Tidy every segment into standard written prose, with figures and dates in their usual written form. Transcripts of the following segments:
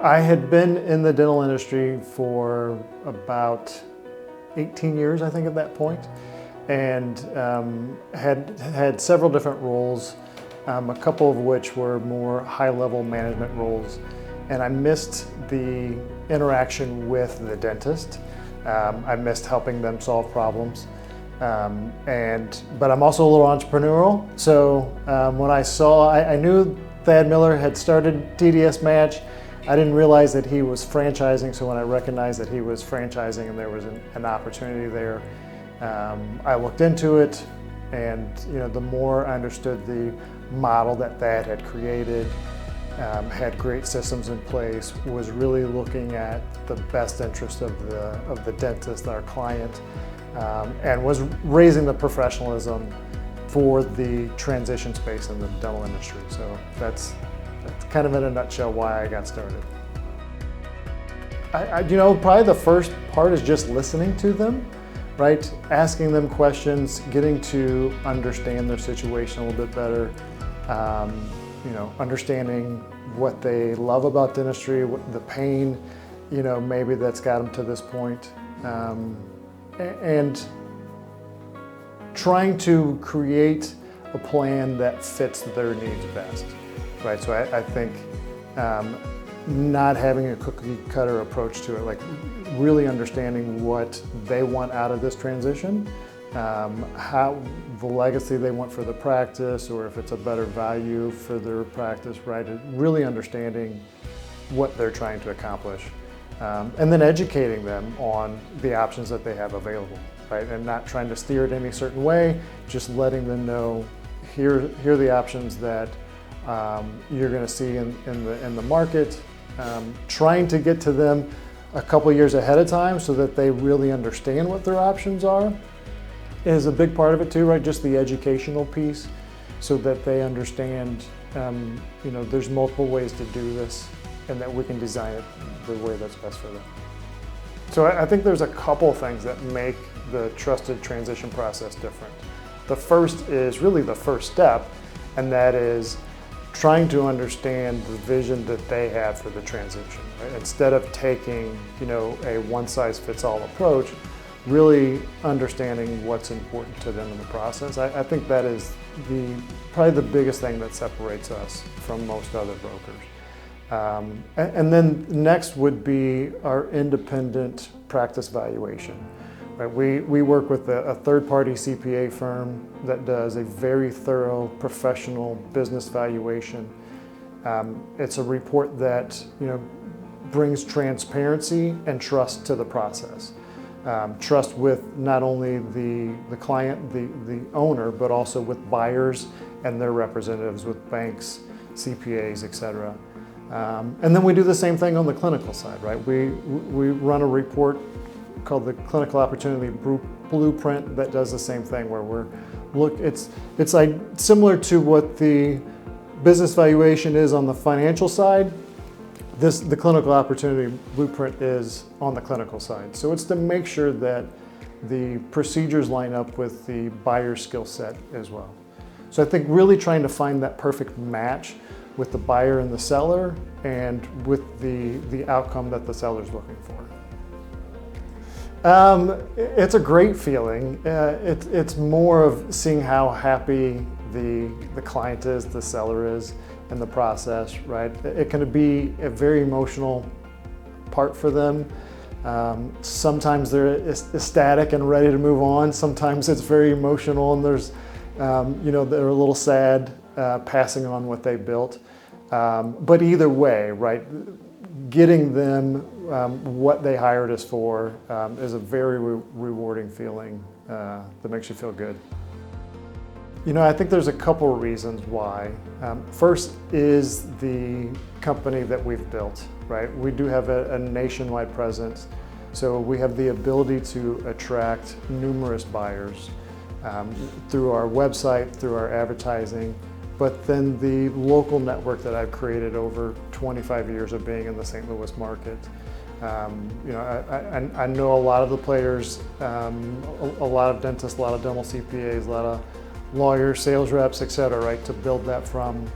I had been in the dental industry for about 18 years, I think, at that point, and had several different roles, a couple of which were more high-level management roles, and I missed the interaction with the dentist. I missed helping them solve problems, but I'm also a little entrepreneurial. So when I knew Thad Miller had started DDSmatch. I didn't realize that he was franchising, so when I recognized that he was franchising and there was an opportunity there, I looked into it, and the more I understood the model that Thad had created, had great systems in place, was really looking at the best interest of the dentist, our client, and was raising the professionalism for the transition space in the dental industry. So that's kind of in a nutshell why I got started. Probably the first part is just listening to them, right? Asking them questions, getting to understand their situation a little bit better, understanding what they love about dentistry, what the pain, maybe that's got them to this point, and trying to create a plan that fits their needs best. Right, so I think not having a cookie cutter approach to it, like really understanding what they want out of this transition, how the legacy they want for the practice, or if it's a better value for their practice, right? Really understanding what they're trying to accomplish, and then educating them on the options that they have available, right? And not trying to steer it any certain way, just letting them know, here are the options that you're going to see in the market, trying to get to them a couple years ahead of time so that they really understand what their options are is a big part of it too, right? Just the educational piece, so that they understand, there's multiple ways to do this, and that we can design it the way that's best for them. So I think there's a couple things that make the trusted transition process different. The first is really the first step, and that is trying to understand the vision that they have for the transition. Right? Instead of taking, a one-size-fits-all approach, really understanding what's important to them in the process. I think that is probably the biggest thing that separates us from most other brokers. And then next would be our independent practice valuation. Right, we work with a third-party CPA firm that does a very thorough professional business valuation. It's a report that brings transparency and trust to the process. Trust with not only the client, the owner, but also with buyers and their representatives, with banks, CPAs, etc. And then we do the same thing on the clinical side, right? We run a report called the Clinical Opportunity Blueprint that does the same thing, where it's like similar to what the business valuation is on the financial side. The Clinical Opportunity Blueprint is on the clinical side. So it's to make sure that the procedures line up with the buyer's skill set as well. So I think really trying to find that perfect match with the buyer and the seller, and with the outcome that the seller's looking for. It's a great feeling. It's more of seeing how happy the client is, the seller is in the process, right? It can be a very emotional part for them. Sometimes they're ecstatic and ready to move on. Sometimes it's very emotional, and there's, they're a little sad passing on what they built. But either way, right? Getting them what they hired us for is a very rewarding feeling that makes you feel good. I think there's a couple of reasons why. First is the company that we've built, right? We do have a nationwide presence, so we have the ability to attract numerous buyers through our website, through our advertising, but then the local network that I've created over 25 years of being in the St. Louis market. I know a lot of the players, a lot of dentists, a lot of dental CPAs, a lot of lawyers, sales reps, etc., right, to build that from.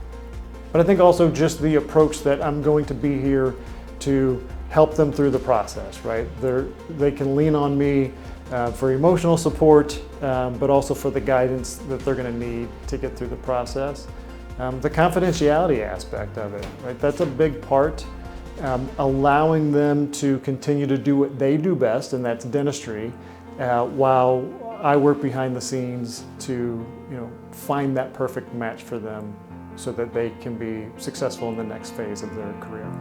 But I think also just the approach that I'm going to be here to help them through the process, right? They can lean on me for emotional support, but also for the guidance that they're going to need to get through the process. The confidentiality aspect of it, right? That's a big part. Allowing them to continue to do what they do best, and that's dentistry, while I work behind the scenes to find that perfect match for them so that they can be successful in the next phase of their career.